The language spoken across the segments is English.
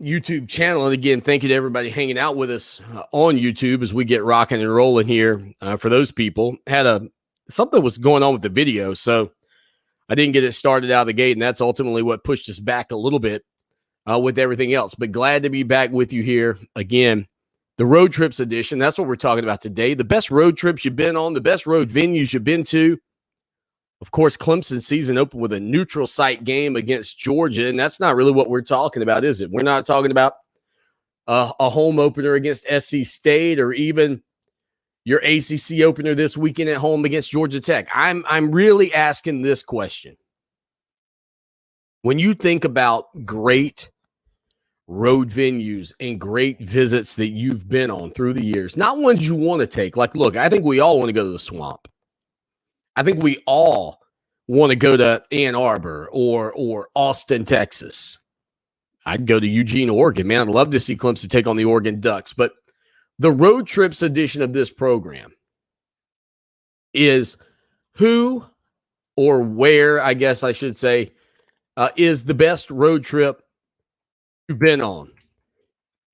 YouTube channel. And again, thank you to everybody hanging out with us on YouTube as we get rocking and rolling here. For those people, something was going on with the video, so I didn't get it started out of the gate, and that's ultimately what pushed us back a little bit with everything else. But glad to be back with you here again. The road trips edition. That's what we're talking about today. The best road trips you've been on, the best road venues you've been to. Of course, Clemson season opened with a neutral site game against Georgia, and that's not really what we're talking about, is it? We're not talking about a home opener against SC State or even your ACC opener this weekend at home against Georgia Tech. I'm really asking this question. When you think about great road venues and great visits that you've been on through the years, not ones you want to take. Like, look, I think we all want to go to the Swamp. I think we all want to go to Ann Arbor or Austin, Texas. I'd go to Eugene, Oregon. Man, I'd love to see Clemson take on the Oregon Ducks. But the road trips edition of this program is who or where, I guess I should say, is the best road trip you've been on.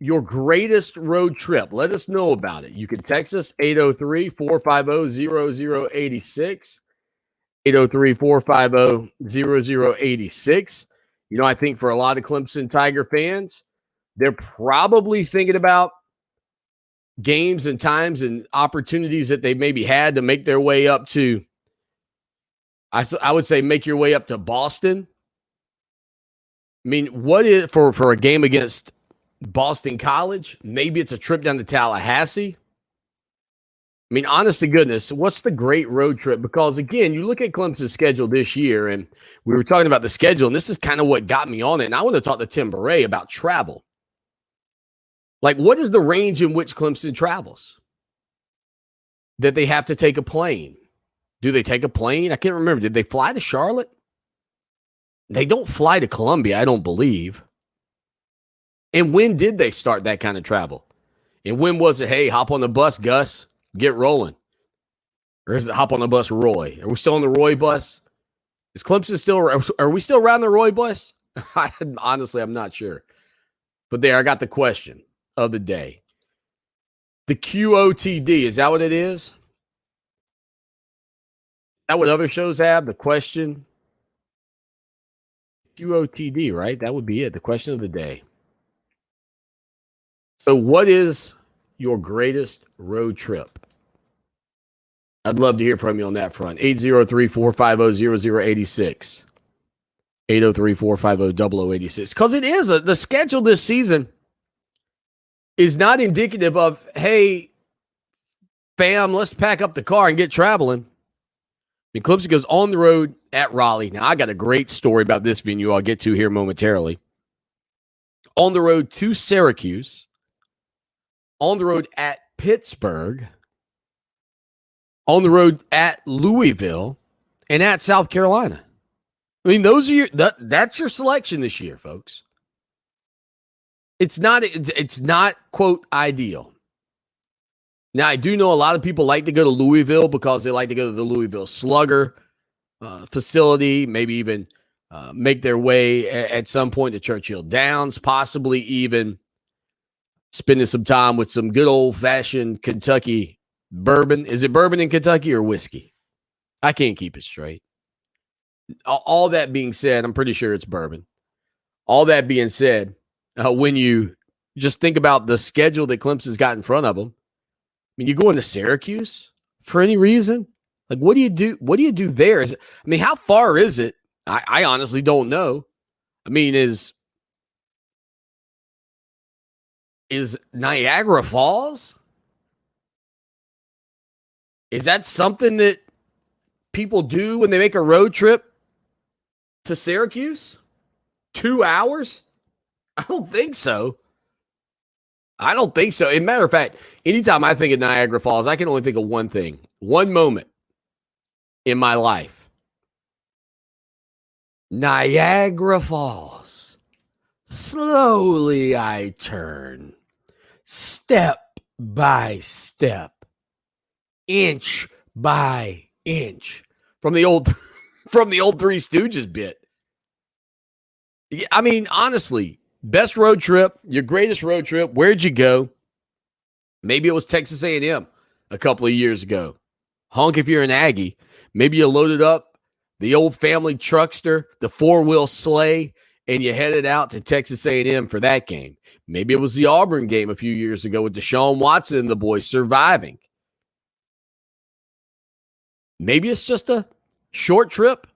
Your greatest road trip. Let us know about it. You can text us 803-450-0086. 803-450-0086. You know, I think for a lot of Clemson Tiger fans, they're probably thinking about games and times and opportunities that they maybe had to make their way up to, I would say make your way up to Boston. I mean, what is for a game against Boston College? Maybe it's a trip down to Tallahassee. I mean, honest to goodness, what's the great road trip? Because, again, you look at Clemson's schedule this year, and we were talking about the schedule, and this is kind of what got me on it. And I want to talk to Tim Beret about travel. Like, what is the range in which Clemson travels? That they have to take a plane. Do they take a plane? I can't remember. Did they fly to Charlotte? They don't fly to Columbia, I don't believe. And when did they start that kind of travel? And when was it, hey, hop on the bus, Gus, get rolling? Or is it hop on the bus, Roy? Are we still on the Roy bus? Is Clemson still, are we still around the Roy bus? Honestly, I'm not sure. But there, I got the question of the day. The QOTD, is that what it is? Is that what other shows have? The question? QOTD, right? That would be it. The question of the day. So what is your greatest road trip? I'd love to hear from you on that front. 803-450-0086. 803-450-0086. Because it is, the schedule this season is not indicative of, hey, fam, let's pack up the car and get traveling. I mean, Clemson goes on the road at Raleigh. Now, I got a great story about this venue I'll get to here momentarily. On the road to Syracuse. On the road at Pittsburgh. On the road at Louisville. And at South Carolina. I mean, those are that's your selection this year, folks. It's not, quote, ideal. Now, I do know a lot of people like to go to Louisville because they like to go to the Louisville Slugger facility, maybe even make their way at some point to Churchill Downs, possibly even spending some time with some good old-fashioned Kentucky bourbon. Is it bourbon in Kentucky or whiskey? I can't keep it straight. All that being said, I'm pretty sure it's bourbon. All that being said, when you just think about the schedule that Clemson's got in front of them, I mean, you going to Syracuse for any reason? Like, what do you do? What do you do there? How far is it? I honestly don't know. I mean, is Niagara Falls? Is that something that people do when they make a road trip to Syracuse? 2 hours? I don't think so. As a matter of fact, anytime I think of Niagara Falls, I can only think of one thing, one moment in my life. Niagara Falls. Slowly I turn, step by step, inch by inch, from the old Three Stooges bit. I mean, honestly, Best road trip, your greatest road trip. Where'd you go? Maybe it was Texas A&M a couple of years ago. Honk if you're an Aggie. Maybe you loaded up the old family truckster, the four-wheel sleigh, and you headed out to Texas A&M for that game. Maybe it was the Auburn game a few years ago with Deshaun Watson and the boys surviving. Maybe it's just a short trip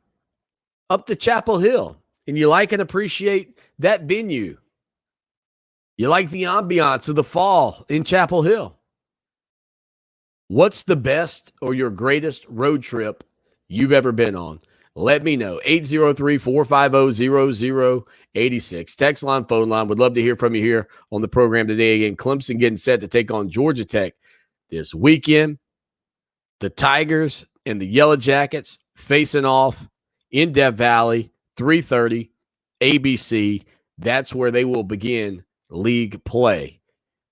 up to Chapel Hill, and you like and appreciate that venue. You like the ambiance of the fall in Chapel Hill. What's the best or your greatest road trip you've ever been on? Let me know. 803-450-0086. Text line, phone line. Would love to hear from you here on the program today. Again, Clemson getting set to take on Georgia Tech this weekend. The Tigers and the Yellow Jackets facing off in Death Valley, 3:30, ABC. That's where they will begin league play.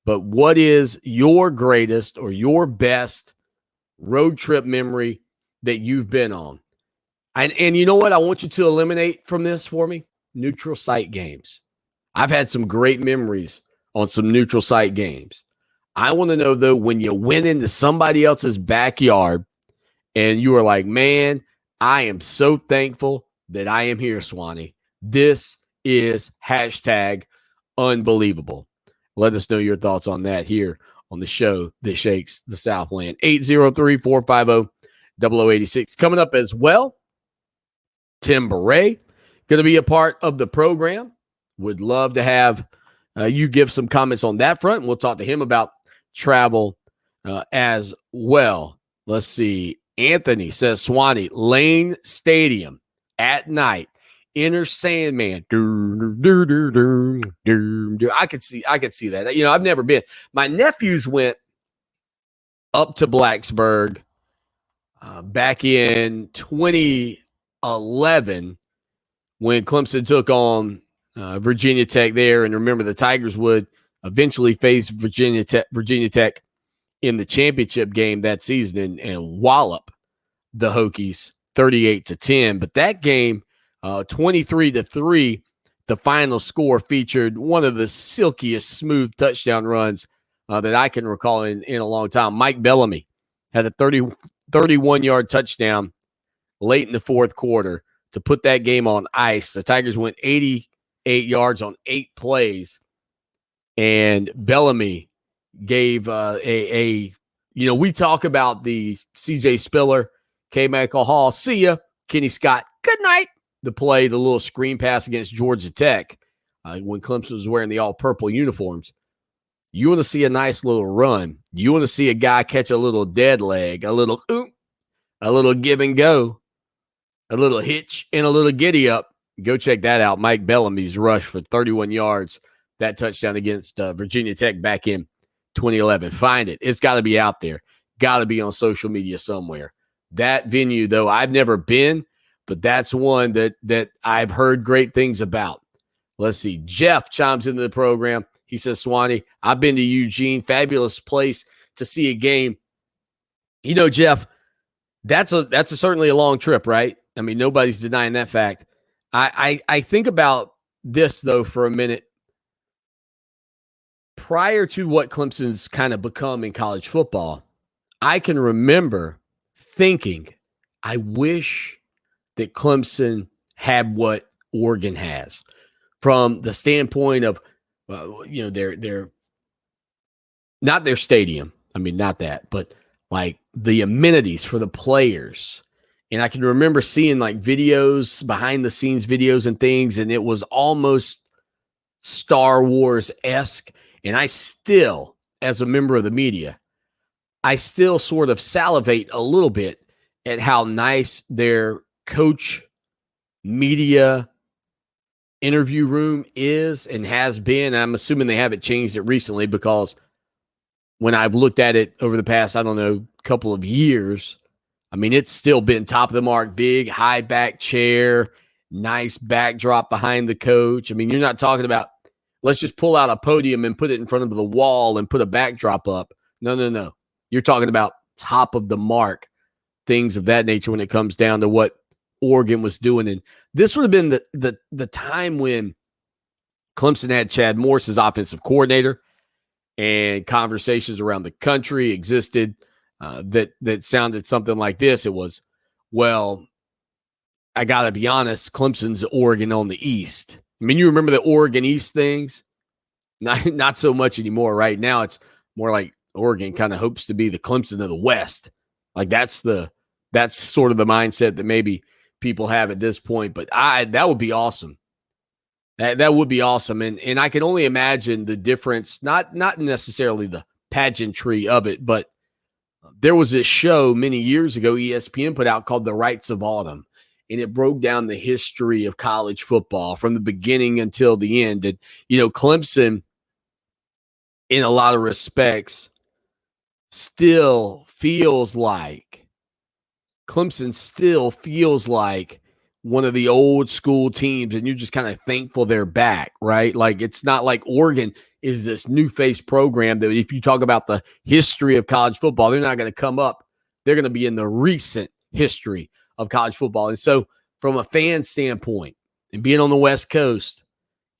But what is your greatest or your best road trip memory that you've been on? And you know what? I want you to eliminate from this for me. Neutral site games. I've had some great memories on some neutral site games. I want to know, though, when you went into somebody else's backyard and you were like, man, I am so thankful that I am here, Swanee. This is #unbelievable. Let us know your thoughts on that here on the show that shakes the Southland. 803-450-0086. Coming up as well, Tim Beret going to be a part of the program. Would love to have you give some comments on that front, and we'll talk to him about travel as well. Let's see. Anthony says, Swanee, Lane Stadium at night. Inner Sandman. I could see that. You know, I've never been. My nephews went up to Blacksburg back in 2011 when Clemson took on Virginia Tech there. And remember, the Tigers would eventually face Virginia Tech in the championship game that season and wallop the Hokies 38-10. But that game, 23-3, the final score featured one of the silkiest, smooth touchdown runs that I can recall in a long time. Mike Bellamy had a 31-yard touchdown late in the fourth quarter to put that game on ice. The Tigers went 88 yards on 8 plays, and Bellamy gave we talk about the C.J. Spiller, K. Michael Hall, see ya, Kenny Scott, good night, the little screen pass against Georgia Tech when Clemson was wearing the all-purple uniforms. You want to see a nice little run. You want to see a guy catch a little dead leg, a little give and go, a little hitch, and a little giddy up. Go check that out. Mike Bellamy's rush for 31 yards, that touchdown against Virginia Tech back in 2011. Find it. It's got to be out there. Got to be on social media somewhere. That venue, though, I've never been, but that's one that I've heard great things about. Let's see. Jeff chimes into the program. He says, Swanee, I've been to Eugene. Fabulous place to see a game. You know, Jeff, that's certainly a long trip, right? I mean, nobody's denying that fact. I think about this, though, for a minute. Prior to what Clemson's kind of become in college football, I can remember thinking, I wish that Clemson had what Oregon has from the standpoint of, their not their stadium. I mean, not that, but like the amenities for the players. And I can remember seeing like videos, behind the scenes videos and things, and it was almost Star Wars-esque. And I still, as a member of the media, I still sort of salivate a little bit at how nice their coach media interview room is and has been. I'm assuming they haven't changed it recently, because when I've looked at it over the past, couple of years, I mean, it's still been top of the mark, big, high back chair, nice backdrop behind the coach. I mean, you're not talking about, let's just pull out a podium and put it in front of the wall and put a backdrop up. No. You're talking about top of the mark, things of that nature when it comes down to what Oregon was doing. And this would have been the time when Clemson had Chad Morris as offensive coordinator, and conversations around the country existed that sounded something like this. It was, well, I got to be honest, Clemson's Oregon on the East. I mean, you remember the Oregon East things? Not so much anymore. Right now, it's more like Oregon kind of hopes to be the Clemson of the West. Like that's sort of the mindset that maybe people have at this point. But that would be awesome. That would be awesome. And I can only imagine the difference, not necessarily the pageantry of it, but there was this show many years ago ESPN put out called The Rights of Autumn. And it broke down the history of college football from the beginning until the end. And, Clemson, in a lot of respects, still feels like one of the old school teams, and you're just kind of thankful they're back, right? Like, it's not like Oregon is this new face program that if you talk about the history of college football, they're not going to come up. They're going to be in the recent history of college football. And so from a fan standpoint and being on the West Coast,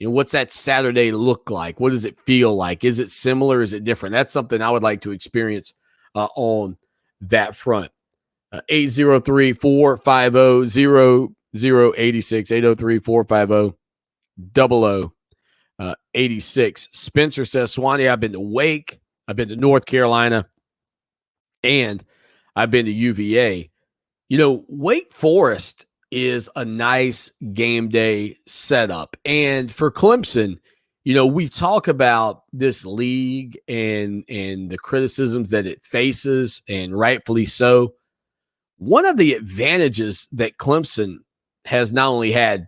what's that Saturday look like? What does it feel like? Is it similar? Is it different? That's something I would like to experience on that front. 803-450-0086, 803-450-0086. Spencer says, Swanee, I've been to Wake, I've been to North Carolina, and I've been to UVA. Wake Forest is a nice game day setup. And for Clemson, we talk about this league and the criticisms that it faces, and rightfully so. One of the advantages that Clemson has not only had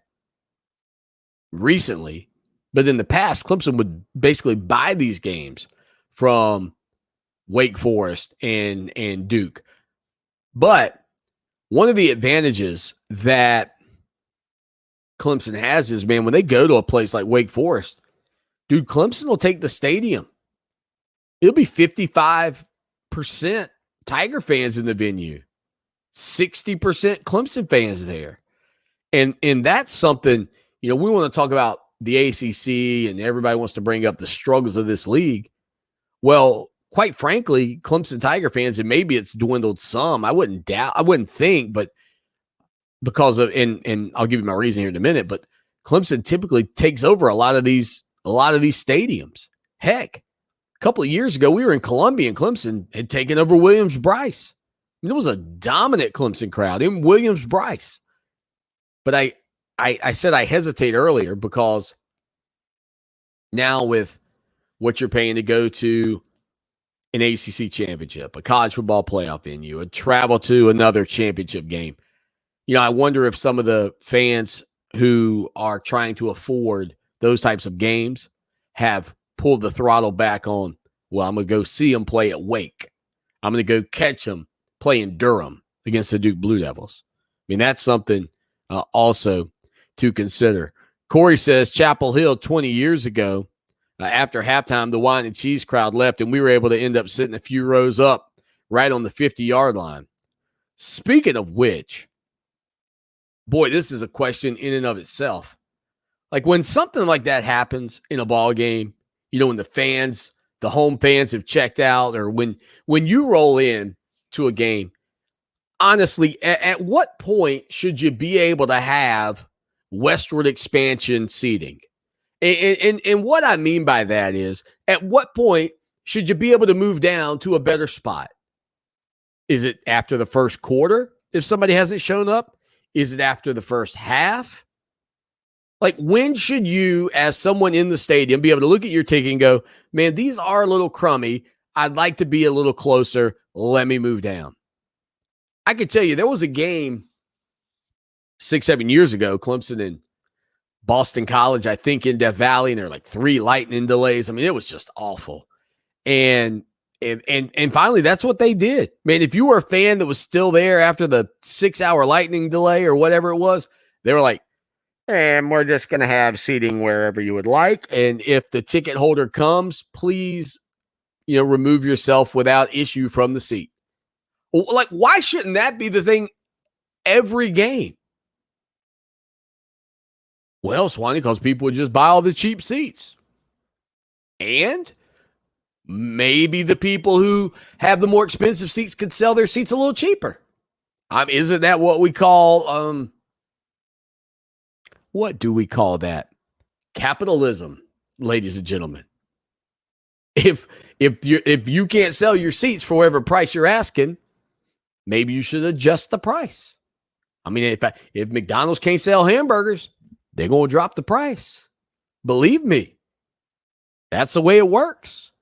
recently, but in the past, Clemson would basically buy these games from Wake Forest and Duke. But one of the advantages that Clemson has is, man, when they go to a place like Wake Forest, dude, Clemson will take the stadium. It'll be 55% Tiger fans in the venue, 60% Clemson fans there. And that's something, we want to talk about the ACC, and everybody wants to bring up the struggles of this league. Well, quite frankly, Clemson Tiger fans, and maybe it's dwindled some. I wouldn't think, but because of, and I'll give you my reason here in a minute, but Clemson typically takes over a lot of these stadiums. Heck, a couple of years ago, we were in Columbia and Clemson had taken over Williams-Brice. It was a dominant Clemson crowd in Williams-Brice. But I said I hesitate earlier because now with what you're paying to go to an ACC championship, a college football playoff venue, a travel to another championship game, I wonder if some of the fans who are trying to afford those types of games have pulled the throttle back on, well, I'm going to go see them play at Wake. I'm going to go catch them play in Durham against the Duke Blue Devils. I mean, that's something also to consider. Corey says Chapel Hill 20 years ago, after halftime, the wine and cheese crowd left, and we were able to end up sitting a few rows up right on the 50-yard line. Speaking of which, boy, this is a question in and of itself. Like when something like that happens in a ball game, when the home fans have checked out, or when you roll in to a game, honestly, at what point should you be able to have westward expansion seating? And what I mean by that is, at what point should you be able to move down to a better spot? Is it after the first quarter if somebody hasn't shown up? Is it after the first half? Like, when should you, as someone in the stadium, be able to look at your ticket and go, man, these are a little crummy. I'd like to be a little closer. Let me move down. I could tell you there was a game 6-7 years ago, Clemson and Boston College, I think, in Death Valley, and there were like 3 lightning delays. I mean, it was just awful. And finally, that's what they did. Man, if you were a fan that was still there after the 6-hour lightning delay or whatever it was, they were like, and we're just going to have seating wherever you would like. And if the ticket holder comes, please, remove yourself without issue from the seat. Like, why shouldn't that be the thing every game? Well, Swanee, because people would just buy all the cheap seats. And maybe the people who have the more expensive seats could sell their seats a little cheaper. Isn't that what we call, what do we call that? Capitalism, ladies and gentlemen. If you can't sell your seats for whatever price you're asking, maybe you should adjust the price. I mean, if McDonald's can't sell hamburgers, they're going to drop the price. Believe me. That's the way it works.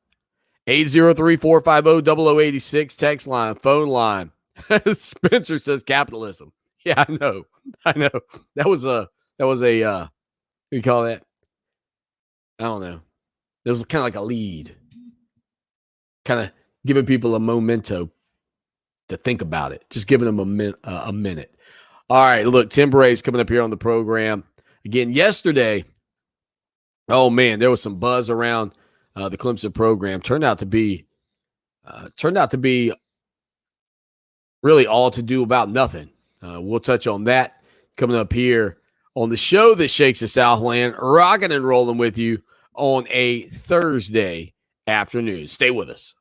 803-450-0086, text line, phone line. Spencer says capitalism. Yeah, I know. That was a what do you call that? I don't know. It was kind of like a lead. Kind of giving people a memento to think about it. Just giving them a minute. All right, look, Tim Bray's coming up here on the program. Again, yesterday, oh man, there was some buzz around the Clemson program. Turned out to be really all to do about nothing. We'll touch on that coming up here on the show that shakes the Southland, rocking and rolling with you on a Thursday afternoon. Stay with us.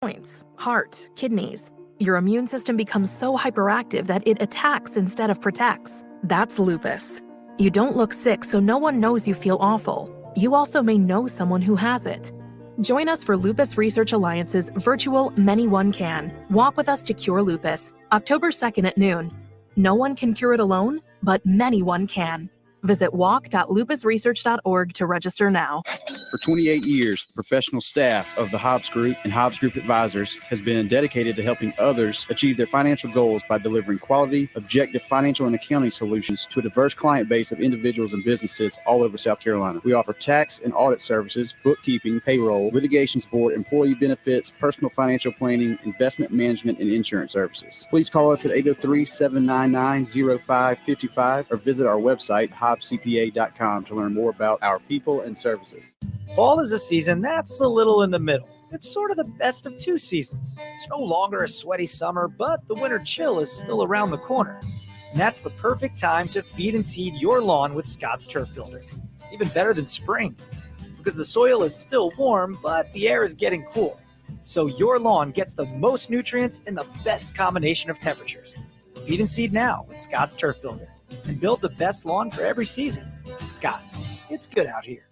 Joints, heart, kidneys. Your immune system becomes so hyperactive that it attacks instead of protects. That's lupus. You don't look sick, so no one knows you feel awful. You also may know someone who has it. Join us for Lupus Research Alliance's virtual Many One Can. Walk with us to cure lupus, October 2nd at noon. No one can cure it alone, but many one can. Visit walk.lupusresearch.org to register now. For 28 years, the professional staff of the Hobbs Group and Hobbs Group Advisors has been dedicated to helping others achieve their financial goals by delivering quality, objective financial and accounting solutions to a diverse client base of individuals and businesses all over South Carolina. We offer tax and audit services, bookkeeping, payroll, litigation support, employee benefits, personal financial planning, investment management, and insurance services. Please call us at 803-799-0555 or visit our website, hobbscpa.com, to learn more about our people and services. Fall is a season that's a little in the middle. It's sort of the best of two seasons. It's no longer a sweaty summer, but the winter chill is still around the corner. And that's the perfect time to feed and seed your lawn with Scott's Turf Builder. Even better than spring, because the soil is still warm, but the air is getting cool. So your lawn gets the most nutrients in the best combination of temperatures. Feed and seed now with Scott's Turf Builder and build the best lawn for every season. Scott's, it's good out here.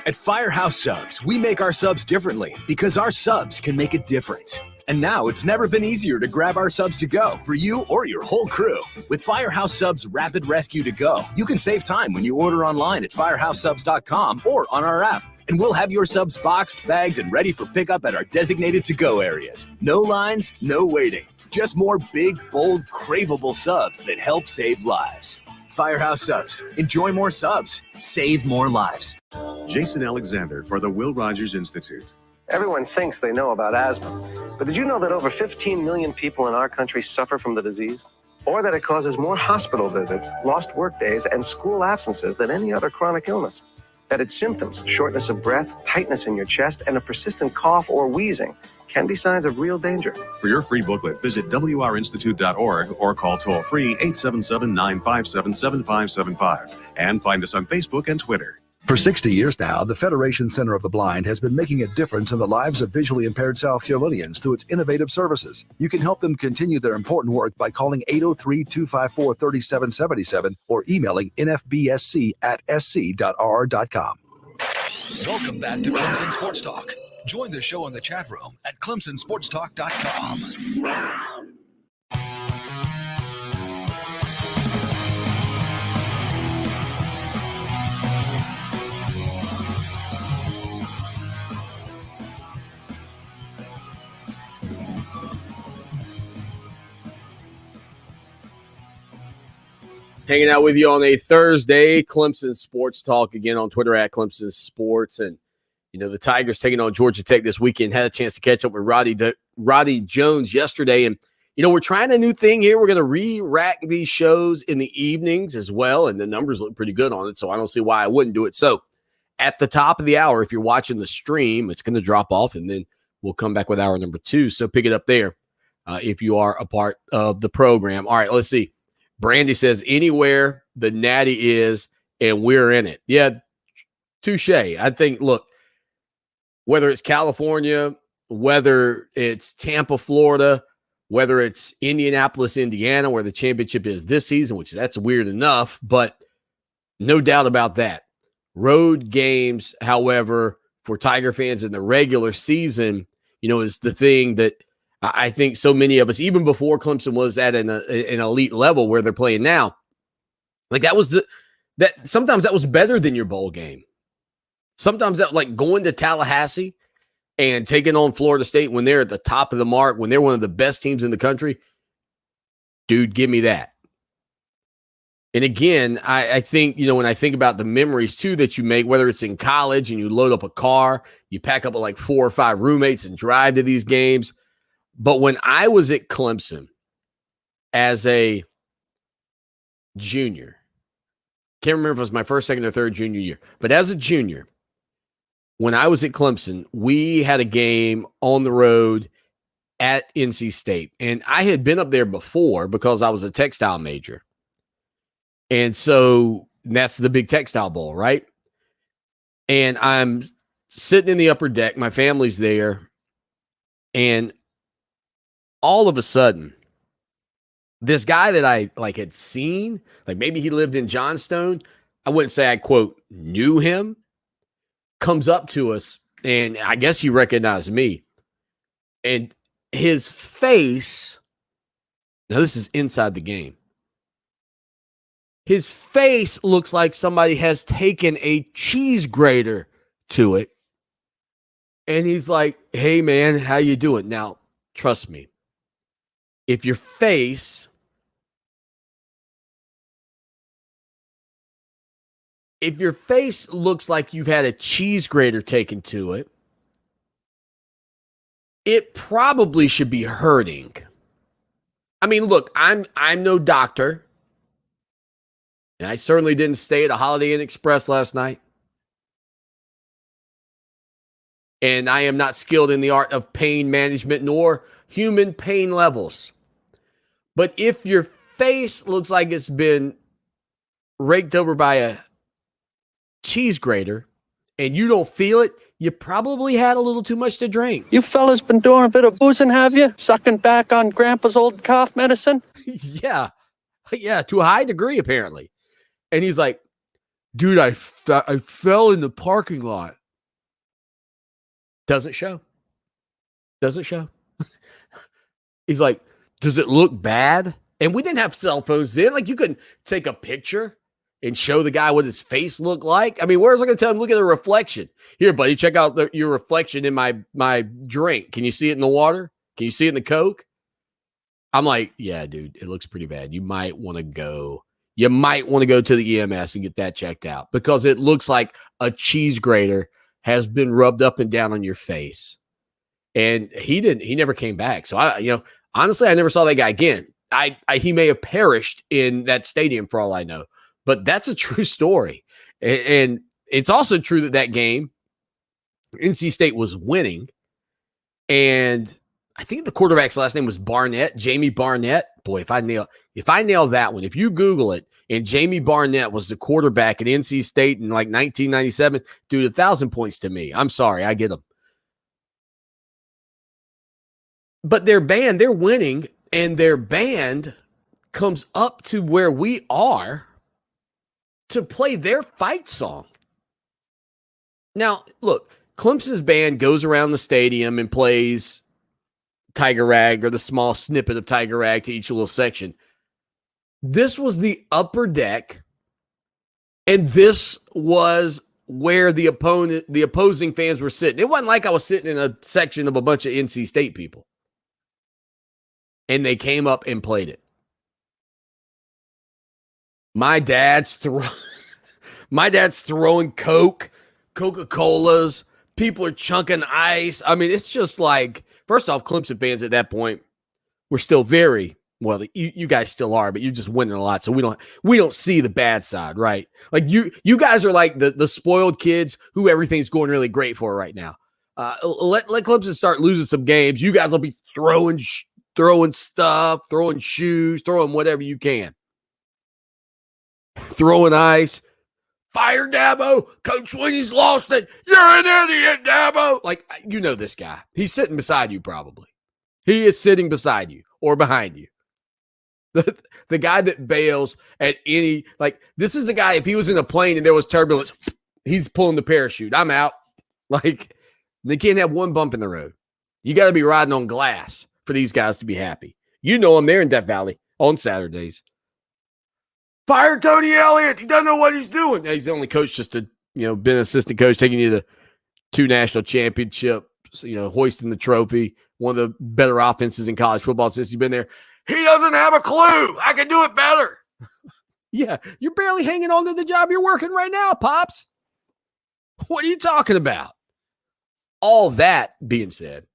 At Firehouse Subs, we make our subs differently because our subs can make a difference. And now it's never been easier to grab our subs to go for you or your whole crew. With Firehouse Subs Rapid Rescue to Go, you can save time when you order online at firehouseSubs.com or on our app. And we'll have your subs boxed, bagged, and ready for pickup at our designated to-go areas. No lines, no waiting. Just more big, bold, craveable subs that help save lives. Firehouse Subs. Enjoy more subs. Save more lives. Jason Alexander for the Will Rogers Institute. Everyone thinks they know about asthma, but did you know that over 15 million people in our country suffer from the disease? Or that it causes more hospital visits, lost work days, and school absences than any other chronic illness? that its symptoms, shortness of breath, tightness in your chest, and a persistent cough or wheezing, can be signs of real danger. For your free booklet, visit wrinstitute.org or call toll-free 877-957-7575 and find us on Facebook and Twitter. For 60 years now, the Federation Center of the Blind has been making a difference in the lives of visually impaired South Carolinians through its innovative services. You can help them continue their important work by calling 803-254-3777 or emailing nfbsc@sc.rr.com. Welcome back to Clemson Sports Talk. Join the show in the chat room at clemsonsportstalk.com. Hanging out with you on a Thursday, Clemson Sports Talk again on Twitter at Clemson Sports. And, you know, the Tigers taking on Georgia Tech this weekend. Had a chance to catch up with Roddy Jones yesterday. And, you know, we're trying a new thing here. We're going to re-rack these shows in the evenings as well. And the numbers look pretty good on it, so I don't see why I wouldn't do it. So at the top of the hour, if you're watching the stream, it's going to drop off, and then we'll come back with hour number 2. So pick it up there if you are a part of the program. All right, let's see. Brandy says, anywhere the Natty is and we're in it. Yeah, touche. I think, look, whether it's California, whether it's Tampa, Florida, whether it's Indianapolis, Indiana, where the championship is this season, which that's weird enough, but no doubt about that. Road games, however, for Tiger fans in the regular season, you know, is the thing that I think so many of us, even before Clemson was at an elite level where they're playing now, like sometimes that was better than your bowl game. Sometimes that, like going to Tallahassee and taking on Florida State when they're at the top of the mark, when they're one of the best teams in the country, dude, give me that. And again, I think, you know, when I think about the memories too that you make, whether it's in college and you load up a car, you pack up with like 4 or 5 roommates and drive to these games. But when I was at Clemson as a junior, can't remember if it was my first, second, or third junior year, but as a junior, when I was at Clemson, we had a game on the road at NC State. And I had been up there before because I was a textile major. And so that's the big textile bowl, right? And I'm sitting in the upper deck. My family's there. And all of a sudden, this guy that I had seen, like maybe he lived in Johnstone, I wouldn't say I, quote, knew him, comes up to us, and I guess he recognized me. And his face, now this is inside the game, his face looks like somebody has taken a cheese grater to it. And he's like, hey, man, how you doing? Now, trust me. If your face looks like you've had a cheese grater taken to it, it probably should be hurting. I mean, look, I'm no doctor. And I certainly didn't stay at a Holiday Inn Express last night. And I am not skilled in the art of pain management nor human pain levels. But if your face looks like it's been raked over by a cheese grater and you don't feel it, you probably had a little too much to drink. You fellas been doing a bit of boozing, have you? Sucking back on Grandpa's old cough medicine? Yeah, to a high degree, apparently. And he's like, dude, I fell in the parking lot. Doesn't show. He's like, does it look bad? And we didn't have cell phones then. Like, you couldn't take a picture and show the guy what his face looked like. I mean, where was I going to tell him, look at the reflection? Here, buddy, check out your reflection in my drink. Can you see it in the water? Can you see it in the Coke? I'm like, yeah, dude, it looks pretty bad. You might want to go to the EMS and get that checked out because it looks like a cheese grater has been rubbed up and down on your face. And he never came back. So honestly, I never saw that guy again. He may have perished in that stadium for all I know, but that's a true story. And It's also true that that game, NC State was winning, and I think the quarterback's last name was Barnett, Jamie Barnett. Boy, if I nail that one, if you Google it, and Jamie Barnett was the quarterback at NC State in like 1997, dude, 1,000 points to me. I'm sorry, I get them. But their band, they're winning, and their band comes up to where we are to play their fight song. Now, look, Clemson's band goes around the stadium and plays Tiger Rag or the small snippet of Tiger Rag to each little section. This was the upper deck, and this was where the opposing fans were sitting. It wasn't like I was sitting in a section of a bunch of NC State people. And they came up and played it. My dad's throwing Coke, Coca-Colas. People are chunking ice. I mean, it's just like, first off, Clemson fans at that point were still very, well, you guys still are, but you're just winning a lot. So we don't see the bad side, right? Like you guys are like the spoiled kids who everything's going really great for right now. Let Clemson start losing some games. You guys will be throwing stuff, throwing shoes, throwing whatever you can. Throwing ice. Fire Dabo. Coach Sweeney's lost it. You're an idiot, Dabo. Like, you know this guy. He's sitting beside you probably. He is sitting beside you or behind you. The guy that bails at any, like, this is the guy, if he was in a plane and there was turbulence, he's pulling the parachute. I'm out. Like, they can't have one bump in the road. You got to be riding on glass for these guys to be happy. You know them there in Death Valley on Saturdays. Fire Tony Elliott. He doesn't know what he's doing. He's the only coach just to, been an assistant coach, taking you to 2 national championships, hoisting the trophy, one of the better offenses in college football since he's been there. He doesn't have a clue. I can do it better. Yeah, you're barely hanging on to the job you're working right now, Pops. What are you talking about? All that being said,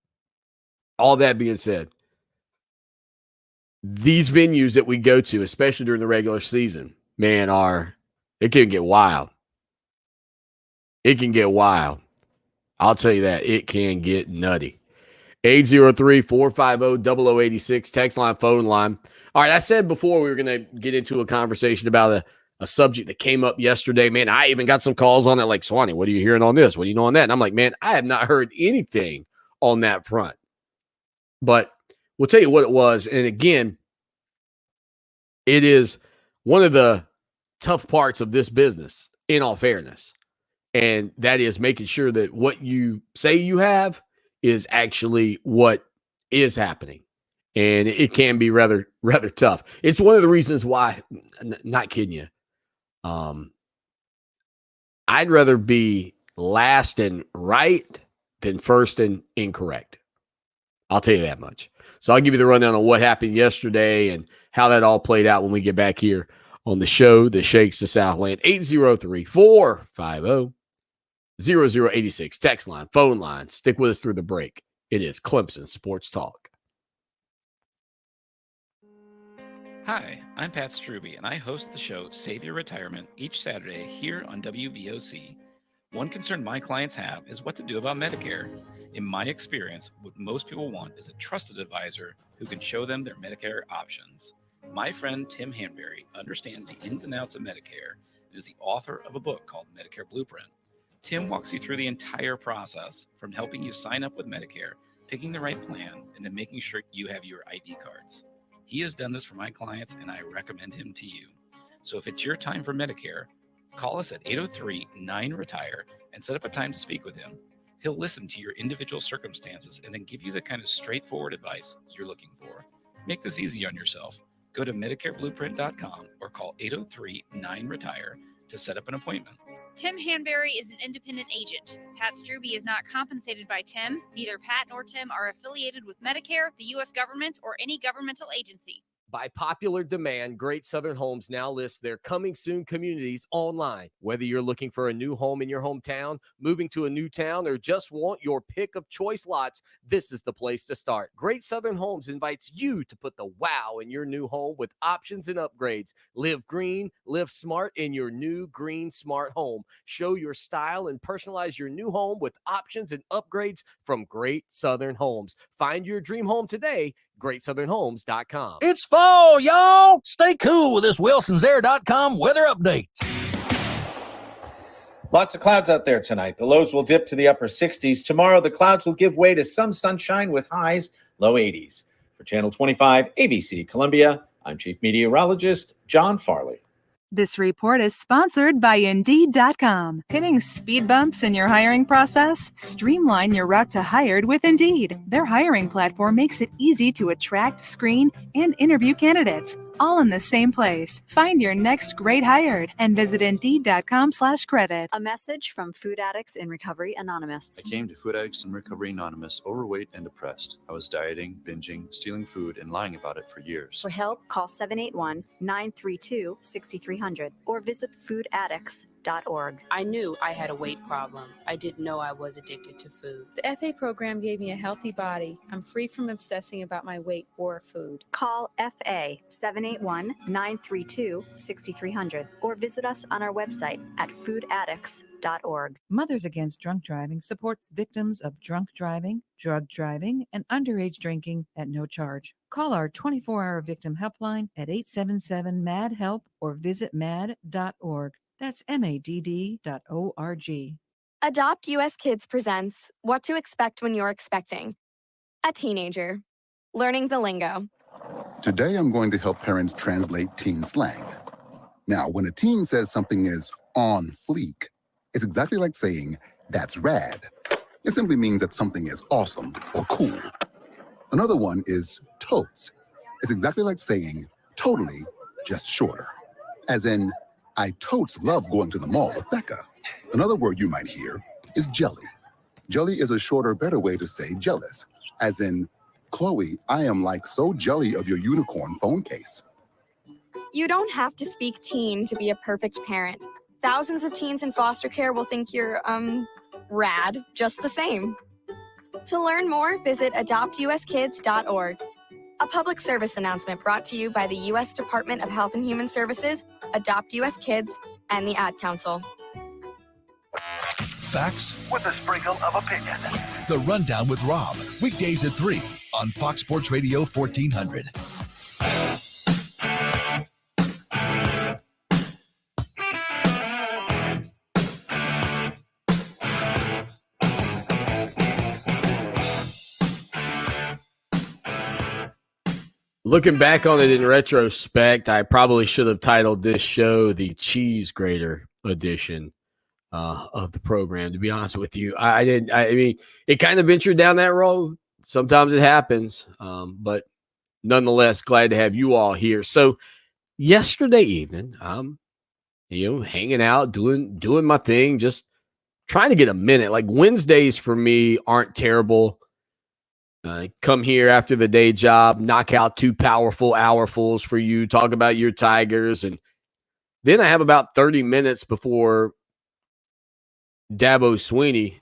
these venues that we go to, especially during the regular season, man, it can get wild. It can get wild. I'll tell you that. It can get nutty. 803-450-0086, text line, phone line. All right, I said before we were going to get into a conversation about a subject that came up yesterday. Man, I even got some calls on it like, Swanee, what are you hearing on this? What do you know on that? And I'm like, man, I have not heard anything on that front. But we'll tell you what it was. And again, it is one of the tough parts of this business, in all fairness. And that is making sure that what you say you have is actually what is happening. And it can be rather tough. It's one of the reasons why, not kidding you, I'd rather be last and right than first and incorrect. I'll tell you that much. So I'll give you the rundown on what happened yesterday and how that all played out when we get back here on the show that shakes the Southland. 803-450-0086. Text line, phone line. Stick with us through the break. It is Clemson Sports Talk. Hi, I'm Pat Struby, and I host the show Save Your Retirement each Saturday here on WVOC. One concern my clients have is what to do about Medicare. In my experience, what most people want is a trusted advisor who can show them their Medicare options. My friend Tim Hanberry understands the ins and outs of Medicare and is the author of a book called Medicare Blueprint. Tim walks you through the entire process, from helping you sign up with Medicare, picking the right plan, and then making sure you have your ID cards. He has done this for my clients, and I recommend him to you. So if it's your time for Medicare, call us at 803-9-RETIRE and set up a time to speak with him. He'll listen to your individual circumstances and then give you the kind of straightforward advice you're looking for. Make this easy on yourself. Go to MedicareBlueprint.com or call 803-9-RETIRE to set up an appointment. Tim Hanberry is an independent agent. Pat Struby is not compensated by Tim. Neither Pat nor Tim are affiliated with Medicare, the U.S. government, or any governmental agency. By popular demand, Great Southern Homes now lists their coming soon communities online. Whether you're looking for a new home in your hometown, moving to a new town, or just want your pick of choice lots, this is the place to start. Great Southern Homes invites you to put the wow in your new home with options and upgrades. Live green, live smart in your new green smart home. Show your style and personalize your new home with options and upgrades from Great Southern Homes. Find your dream home today. GreatSouthernHomes.com. It's fall, y'all. Stay cool with this Wilson'sAir.com weather update. Lots of clouds out there tonight. The lows will dip to the upper 60s. Tomorrow, the clouds will give way to some sunshine with highs low 80s. For Channel 25 ABC Columbia, I'm Chief Meteorologist John Farley. This report is sponsored by Indeed.com. Hitting speed bumps in your hiring process? Streamline your route to hired with Indeed. Their hiring platform makes it easy to attract, screen, and interview candidates, all in the same place. Find your next great hired and visit Indeed.com/credit. A message from Food Addicts in Recovery Anonymous. I came to Food Addicts in Recovery Anonymous overweight and depressed. I was dieting, binging, stealing food, and lying about it for years. For help, call 781-932-6300 or visit foodaddicts.org. I knew I had a weight problem. I didn't know I was addicted to food. The FA program gave me a healthy body. I'm free from obsessing about my weight or food. Call FA 781-932-6300 or visit us on our website at foodaddicts.org. Mothers Against Drunk Driving supports victims of drunk driving, drug driving, and underage drinking at no charge. Call our 24-hour victim helpline at 877-MAD-HELP or visit mad.org. That's MADD.org. Adopt US Kids presents What to Expect When You're Expecting. A teenager. Learning the lingo. Today, I'm going to help parents translate teen slang. Now, when a teen says something is on fleek, it's exactly like saying, that's rad. It simply means that something is awesome or cool. Another one is totes. It's exactly like saying, totally, just shorter. As in, I totes love going to the mall with Becca. Another word you might hear is jelly. Jelly is a shorter, better way to say jealous. As in, Chloe, I am like so jelly of your unicorn phone case. You don't have to speak teen to be a perfect parent. Thousands of teens in foster care will think you're, rad just the same. To learn more, visit adoptuskids.org. A public service announcement brought to you by the U.S. Department of Health and Human Services, Adopt U.S. Kids, and the Ad Council. Facts with a sprinkle of opinion. The Rundown with Rob, weekdays at 3 on Fox Sports Radio 1400. Looking back on it in retrospect, I probably should have titled this show the Cheese Grater edition of the program, to be honest with you. I mean, it kind of ventured down that road. Sometimes it happens, but nonetheless, glad to have you all here. So yesterday evening, hanging out, doing my thing, just trying to get a minute. Like Wednesdays for me aren't terrible. Come here after the day job, knock out 2 powerful hourfuls for you, talk about your Tigers. And then I have about 30 minutes before Dabo Swinney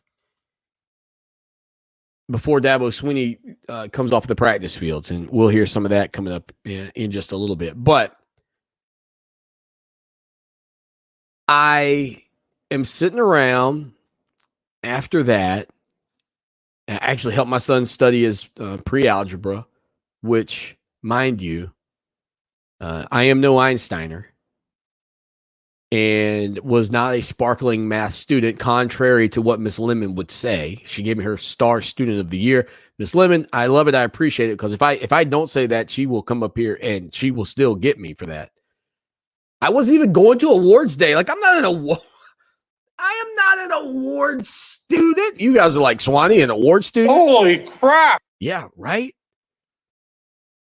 comes off the practice fields. And we'll hear some of that coming up in just a little bit. But I am sitting around after that. I actually helped my son study his pre-algebra, which, mind you, I am no Einsteiner and was not a sparkling math student, contrary to what Miss Lemon would say. She gave me her star student of the year. Miss Lemon, I love it. I appreciate it, because if I don't say that, she will come up here and she will still get me for that. I wasn't even going to awards day. Like, I am not an award student. You guys are like, Swanee, an award student? Holy crap. Yeah, right?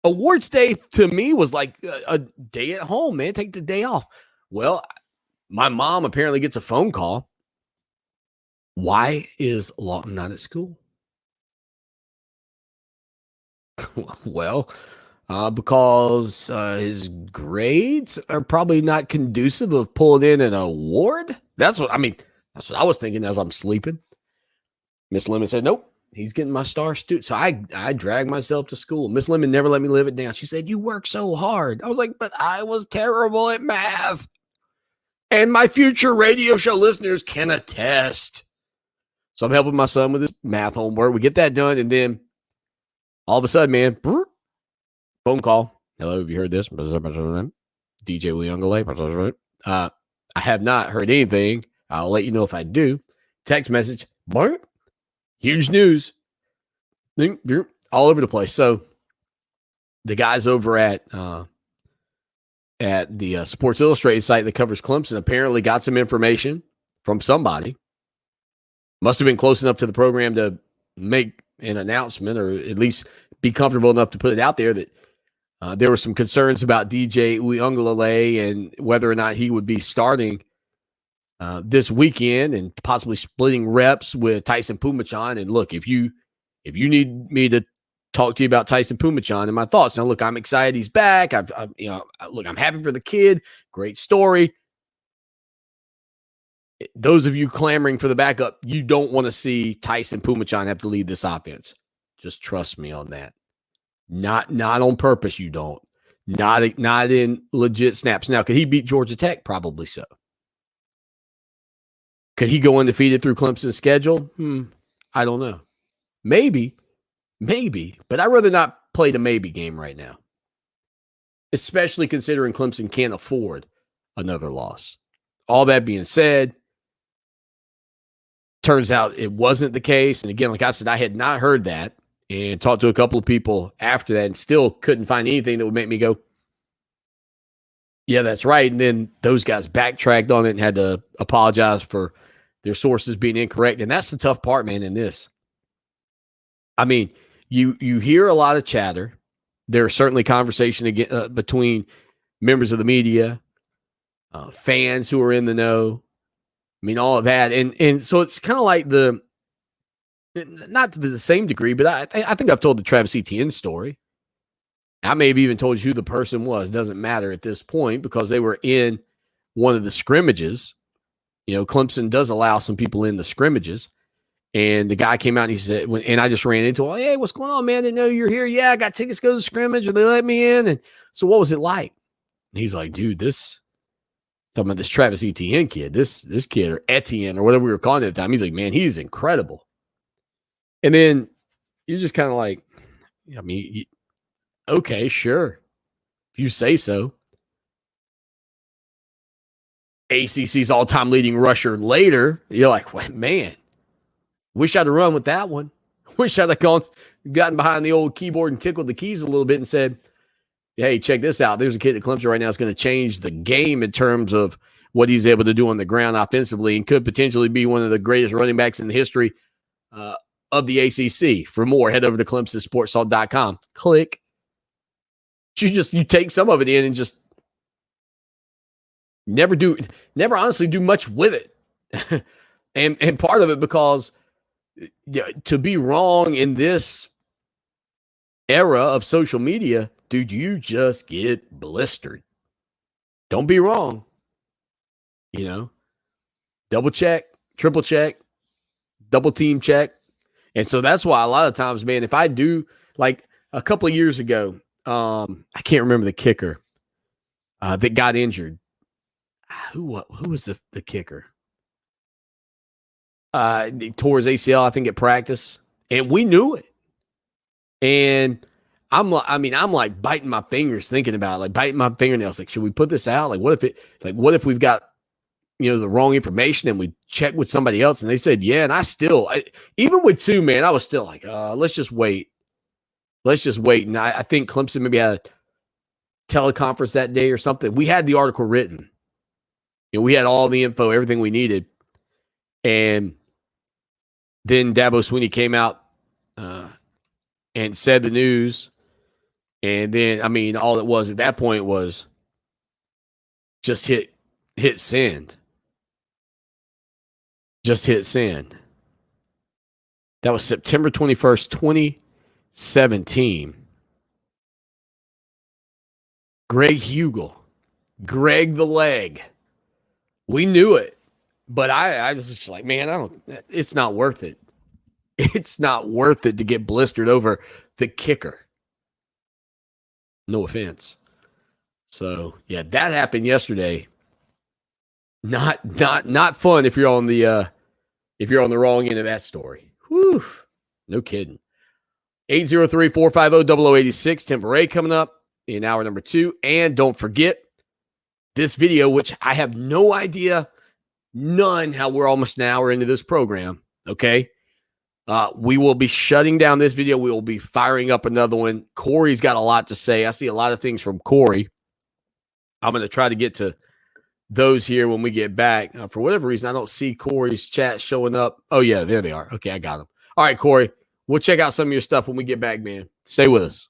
Awards day to me was like a day at home, man. Take the day off. Well, my mom apparently gets a phone call. Why is Lawton not at school? Well, because his grades are probably not conducive of pulling in an award. That's what I was thinking as I'm sleeping. Miss Lemon said, nope, he's getting my star student. So I dragged myself to school. Miss Lemon never let me live it down. She said, you work so hard. I was like, but I was terrible at math. And my future radio show listeners can attest. So I'm helping my son with his math homework. We get that done. And then all of a sudden, man, phone call. Hello, have you heard this? DJ Uyunglele. I have not heard anything. I'll let you know if I do. Text message. Huge news. All over the place. So the guys over at the Sports Illustrated site that covers Clemson apparently got some information from somebody. Must have been close enough to the program to make an announcement or at least be comfortable enough to put it out there that there were some concerns about DJ Uyunglele and whether or not he would be starting this weekend and possibly splitting reps with Tyson Pumachan. And look, if you need me to talk to you about Tyson Pumachan and my thoughts, now look, I'm excited he's back. I'm happy for the kid. Great story. Those of you clamoring for the backup, you don't want to see Tyson Pumachan have to lead this offense. Just trust me on that. Not on purpose. You don't. Not in legit snaps. Now, could he beat Georgia Tech? Probably so. Could he go undefeated through Clemson's schedule? I don't know. Maybe, but I'd rather not play the maybe game right now, especially considering Clemson can't afford another loss. All that being said, turns out it wasn't the case. And again, like I said, I had not heard that and talked to a couple of people after that and still couldn't find anything that would make me go, yeah, that's right. And then those guys backtracked on it and had to apologize for their sources being incorrect. And that's the tough part, man, in this. I mean, you hear a lot of chatter. There's certainly conversation between members of the media, fans who are in the know. I mean, all of that. And so it's kind of like not to the same degree, but I think I've told the Travis Etienne story. I may have even told you who the person was. Doesn't matter at this point because they were in one of the scrimmages. You know, Clemson does allow some people in the scrimmages. And the guy came out and he said, and I just ran into him, hey, what's going on, man? They know you're here. Yeah, I got tickets to go to the scrimmage or they let me in. And so what was it like? And he's like, dude, talking about this Travis Etienne kid, this kid or Etienne or whatever we were calling it at the time. He's like, man, he's incredible. And then you're just kind of like, I mean, okay, sure. If you say so. ACC's all-time leading rusher later. You're like, well, man, wish I'd have run with that one. Wish I'd have gotten behind the old keyboard and tickled the keys a little bit and said, hey, check this out. There's a kid at Clemson right now that's going to change the game in terms of what he's able to do on the ground offensively and could potentially be one of the greatest running backs in the history of the ACC. For more, head over to ClemsonSportsTalk.com. Click. You take some of it in and just never honestly do much with it. and part of it because to be wrong in this era of social media, dude, you just get blistered. Don't be wrong. You know, double check, triple check, double team check. And so that's why a lot of times, man, if I do, like a couple of years ago, I can't remember the kicker that got injured. Who was the kicker? He tore his ACL, I think, at practice, and we knew it. And I'm like biting my fingers thinking about it, like biting my fingernails. Like, should we put this out? Like, what if we've got, the wrong information and we check with somebody else? And they said, yeah. And even with two, man, I was still like, let's just wait. And I think Clemson maybe had a teleconference that day or something. We had the article written. We had all the info, everything we needed. And then Dabo Swinney came out and said the news. And then, I mean, all it was at that point was just hit send. Just hit send. That was September 21st, 2017. Greg Hugel, Greg the Leg. We knew it, but I was just like, man, it's not worth it. It's not worth it to get blistered over the kicker. No offense. So yeah, that happened yesterday. Not fun if you're on the wrong end of that story. Whew. No kidding. 803-450-0086. Temporary coming up in hour number 2. And don't forget this video, which I have no idea, none, how we're almost an hour into this program. Okay. We will be shutting down this video. We will be firing up another one. Corey's got a lot to say. I see a lot of things from Corey. I'm going to try to get to those here when we get back. For whatever reason, I don't see Corey's chat showing up. Oh, yeah, there they are. Okay, I got them. All right, Corey, we'll check out some of your stuff when we get back, man. Stay with us.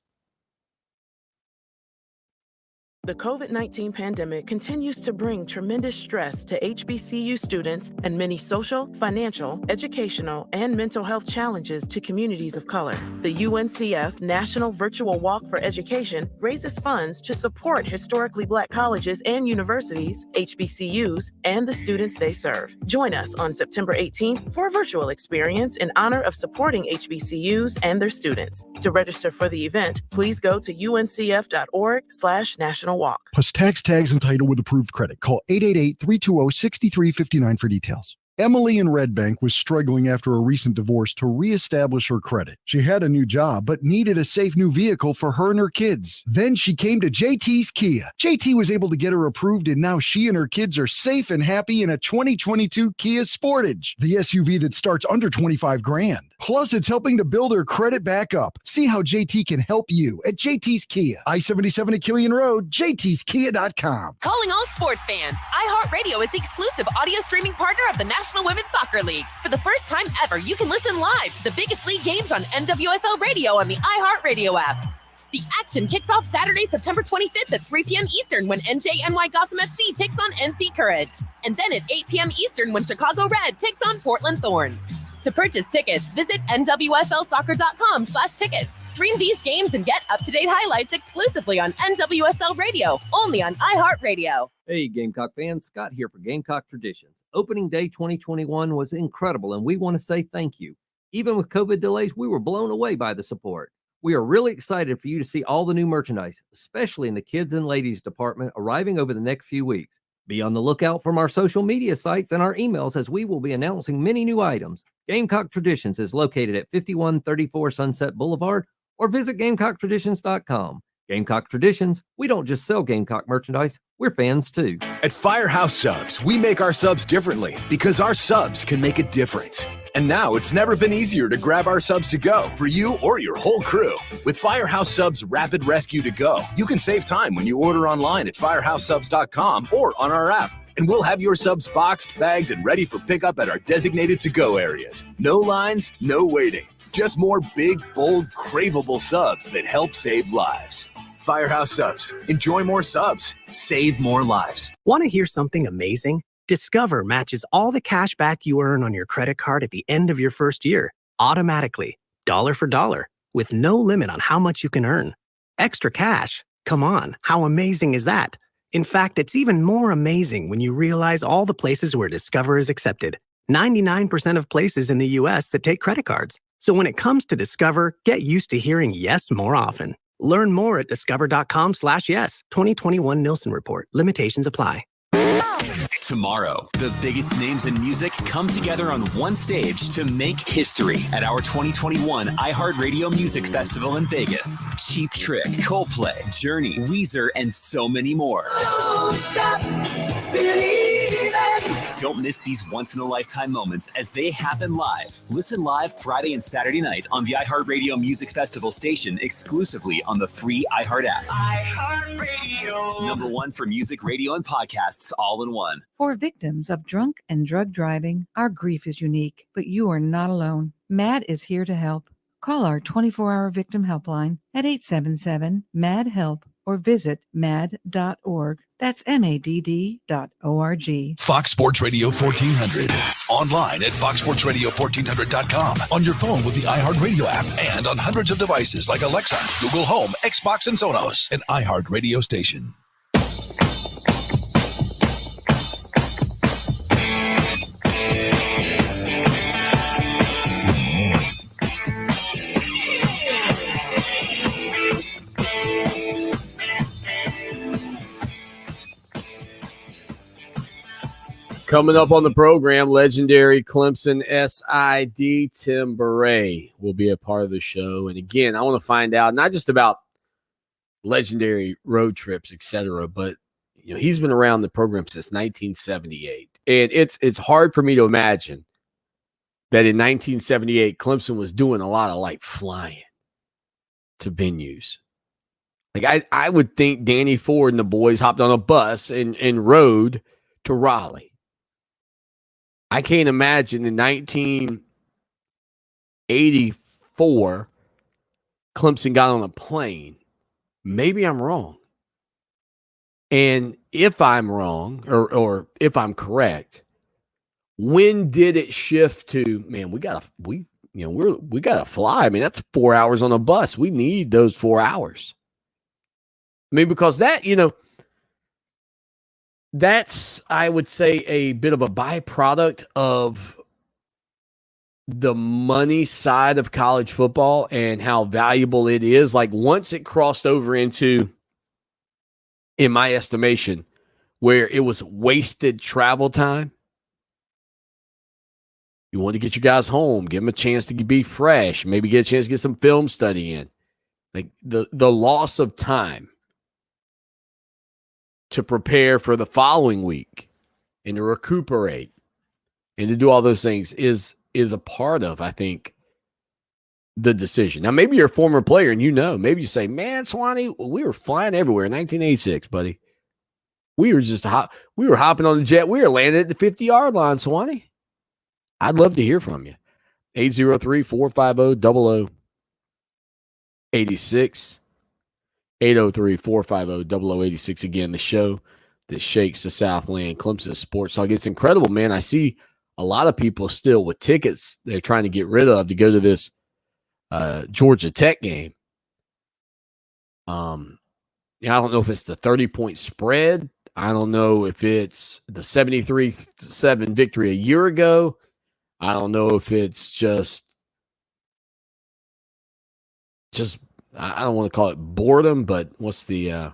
The COVID-19 pandemic continues to bring tremendous stress to HBCU students and many social, financial, educational, and mental health challenges to communities of color. The UNCF National Virtual Walk for Education raises funds to support historically Black colleges and universities, HBCUs, and the students they serve. Join us on September 18th for a virtual experience in honor of supporting HBCUs and their students. To register for the event, please go to uncf.org/national walk. Plus tax, tags, and title with approved credit. Call 888-320-6359 for details. Emily in Red Bank was struggling after a recent divorce to reestablish her credit. She had a new job, but needed a safe new vehicle for her and her kids. Then she came to JT's Kia. JT was able to get her approved, and now she and her kids are safe and happy in a 2022 Kia Sportage, the SUV that starts under $25,000. Plus, it's helping to build her credit back up. See how JT can help you at JT's Kia. I-77 at Killian Road, jtskia.com. Calling all sports fans, iHeartRadio is the exclusive audio streaming partner of the National Women's Soccer League. For the first time ever, you can listen live to the biggest league games on NWSL Radio on the iHeartRadio app. The action kicks off Saturday, September 25th at 3 p.m. Eastern when NJNY Gotham FC takes on NC Courage. And then at 8 p.m. Eastern when Chicago Red takes on Portland Thorns. To purchase tickets, visit nwslsoccer.com/tickets. Stream these games and get up-to-date highlights exclusively on NWSL Radio, only on iHeartRadio. Hey, Gamecock fans, Scott here for Gamecock Traditions. Opening day 2021 was incredible, and we want to say thank you. Even with COVID delays, we were blown away by the support. We are really excited for you to see all the new merchandise, especially in the kids and ladies department, arriving over the next few weeks. Be on the lookout from our social media sites and our emails as we will be announcing many new items. Gamecock Traditions is located at 5134 Sunset Boulevard, or visit GamecockTraditions.com. Gamecock Traditions, we don't just sell Gamecock merchandise, we're fans too. At Firehouse Subs, we make our subs differently because our subs can make a difference. And now it's never been easier to grab our subs to go for you or your whole crew. With Firehouse Subs Rapid Rescue to Go, you can save time when you order online at firehousesubs.com or on our app. And we'll have your subs boxed, bagged, and ready for pickup at our designated to-go areas. No lines, no waiting. Just more big, bold, craveable subs that help save lives. Firehouse Subs. Enjoy more subs. Save more lives. Want to hear something amazing? Discover matches all the cash back you earn on your credit card at the end of your first year, automatically, dollar for dollar, with no limit on how much you can earn. Extra cash? Come on, how amazing is that? In fact, it's even more amazing when you realize all the places where Discover is accepted. 99% of places in the US that take credit cards. So when it comes to Discover, get used to hearing yes more often. Learn more at discover.com/yes. 2021 Nielsen Report. Limitations apply. Tomorrow, the biggest names in music come together on one stage to make history at our 2021 iHeartRadio Music Festival in Vegas. Cheap Trick, Coldplay, Journey, Weezer, and so many more. Stop believing. Don't miss these once-in-a-lifetime moments as they happen live. Listen live Friday and Saturday night on the iHeartRadio Music Festival station exclusively on the free iHeart app. iHeartRadio. Number one for music, radio, and podcasts all in one. For victims of drunk and drug driving, our grief is unique, but you are not alone. MAD is here to help. Call our 24-hour victim helpline at 877-MAD-HELP or visit mad.org. That's MADD.org. Fox Sports Radio 1400. Online at foxsportsradio1400.com. On your phone with the iHeartRadio app and on hundreds of devices like Alexa, Google Home, Xbox, and Sonos. An iHeartRadio station. Coming up on the program, legendary Clemson SID Tim Beret will be a part of the show. And again, I want to find out not just about legendary road trips, etc., but he's been around the program since 1978. And it's hard for me to imagine that in 1978, Clemson was doing a lot of like flying to venues. Like I would think Danny Ford and the boys hopped on a bus and rode to Raleigh. I can't imagine in 1984, Clemson got on a plane. Maybe I'm wrong. And if I'm wrong, or if I'm correct, when did it shift to, man, we gotta fly. I mean, that's 4 hours on a bus. We need those 4 hours. I mean, because that's, I would say, a bit of a byproduct of the money side of college football and how valuable it is. Like once it crossed over into, in my estimation, where it was wasted travel time, you want to get your guys home, give them a chance to be fresh, maybe get a chance to get some film study in. Like the loss of time to prepare for the following week and to recuperate and to do all those things is a part of, I think, the decision. Now, maybe you're a former player and maybe you say, man, Swanee, we were flying everywhere in 1986, buddy. We were hopping on the jet. We were landing at the 50-yard line, Swanee. I'd love to hear from you. 803-450-0086. 803-450-0086. Again, the show that shakes the Southland, Clemson Sports Talk. It's incredible, man. I see a lot of people still with tickets they're trying to get rid of to go to this Georgia Tech game. I don't know if it's the 30-point spread. I don't know if it's the 73-7 victory a year ago. I don't know if it's just I don't want to call it boredom, but what's the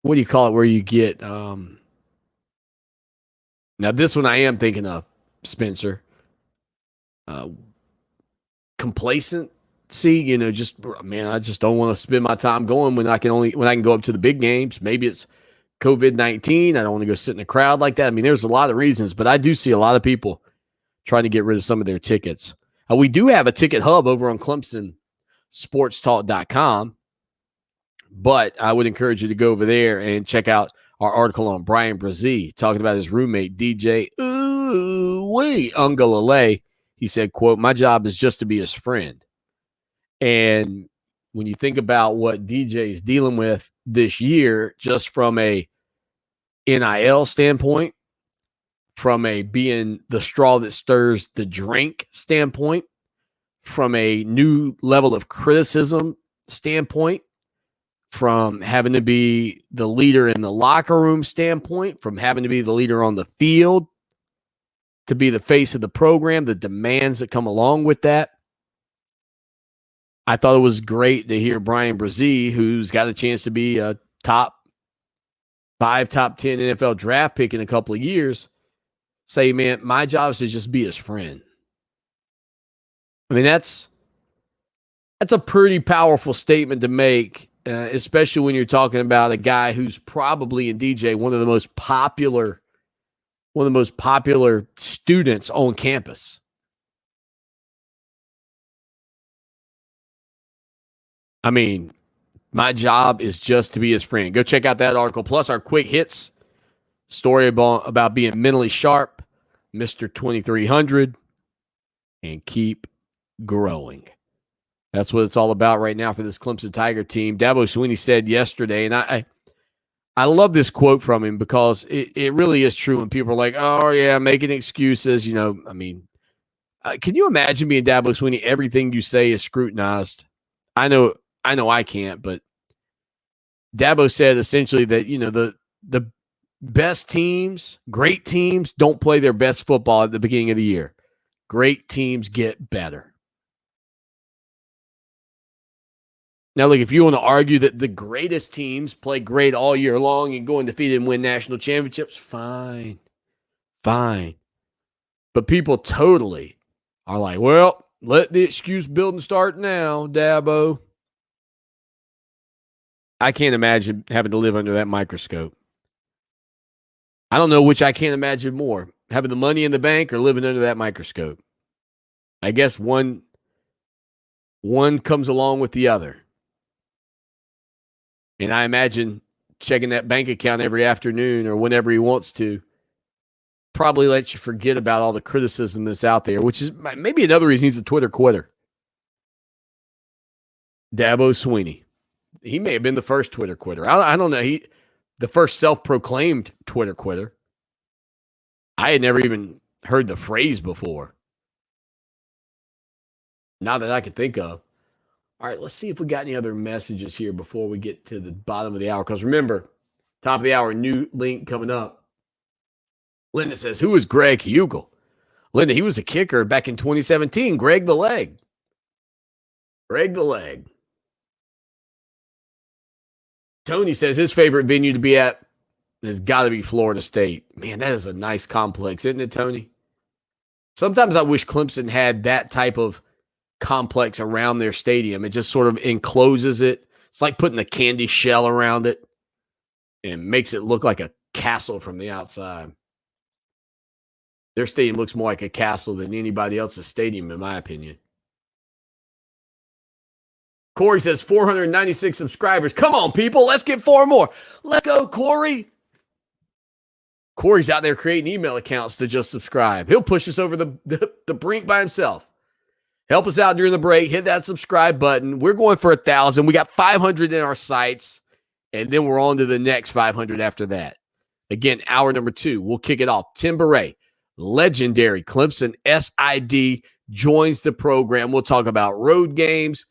what do you call it where you get now this one I am thinking of, Spencer. Complacency, just, man, I just don't want to spend my time going when I can go up to the big games. Maybe it's COVID-19. I don't want to go sit in a crowd like that. I mean, there's a lot of reasons, but I do see a lot of people trying to get rid of some of their tickets. We do have a ticket hub over on ClemsonSportsTalk.com, but I would encourage you to go over there and check out our article on Brian Brzee talking about his roommate, DJ Ungalale. He said, quote, "My job is just to be his friend." And when you think about what DJ is dealing with this year, just from a NIL standpoint, from a being the straw that stirs the drink standpoint, from a new level of criticism standpoint, from having to be the leader in the locker room standpoint, from having to be the leader on the field, to be the face of the program, the demands that come along with that. I thought it was great to hear Brian Brzee, who's got a chance to be a top 5, top 10 NFL draft pick in a couple of years, say, man, my job is to just be his friend. I mean, that's a pretty powerful statement to make, especially when you're talking about a guy who's probably, in DJ, one of the most popular students on campus. I mean, my job is just to be his friend. Go check out that article. Plus our quick hits story about being mentally sharp, Mr. 2300, and keep growing. That's what it's all about right now for this Clemson Tiger team. Dabo Swinney said yesterday, and I love this quote from him because it really is true when people are like, oh, yeah, making excuses. I mean, can you imagine being Dabo Swinney? Everything you say is scrutinized. I know I can't, but Dabo said essentially that, the best teams, great teams, don't play their best football at the beginning of the year. Great teams get better. Now, look, if you want to argue that the greatest teams play great all year long and go undefeated and win national championships, fine. But people totally are like, well, let the excuse building start now, Dabo. I can't imagine having to live under that microscope. I don't know which I can't imagine more, having the money in the bank or living under that microscope. I guess one comes along with the other. And I imagine checking that bank account every afternoon or whenever he wants to probably lets you forget about all the criticism that's out there, which is maybe another reason he's a Twitter quitter. Dabo Swinney. He may have been the first Twitter quitter. I don't know. The first self-proclaimed Twitter quitter. I had never even heard the phrase before. Not that I could think of. All right, let's see if we got any other messages here before we get to the bottom of the hour. Because remember, top of the hour, new link coming up. Linda says, who is Greg Hugel? Linda, he was a kicker back in 2017. Greg the Leg. Tony says his favorite venue to be at has got to be Florida State. Man, that is a nice complex, isn't it, Tony? Sometimes I wish Clemson had that type of complex around their stadium. It just sort of encloses it. It's like putting a candy shell around it and makes it look like a castle from the outside. Their stadium looks more like a castle than anybody else's stadium, in my opinion. Corey says 496 subscribers. Come on, people. Let's get 4 more. Let's go, Corey. Corey's out there creating email accounts to just subscribe. He'll push us over the brink by himself. Help us out during the break. Hit that subscribe button. We're going for 1,000. We got 500 in our sights, and then we're on to the next 500 after that. Again, hour number 2. We'll kick it off. Tim Beret, legendary Clemson SID, joins the program. We'll talk about road games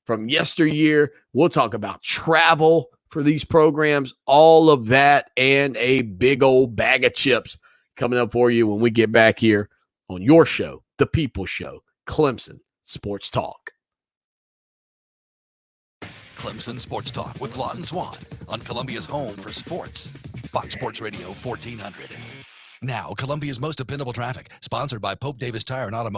from yesteryear. We'll talk about travel for these programs, all of that, and a big old bag of chips coming up for you when we get back here on your show, The People Show, Clemson Sports Talk. Clemson Sports Talk with Lawton Swan on Columbia's home for sports, Fox Sports Radio 1400. Now, Columbia's most dependable traffic, sponsored by Pope Davis Tire and Automotive.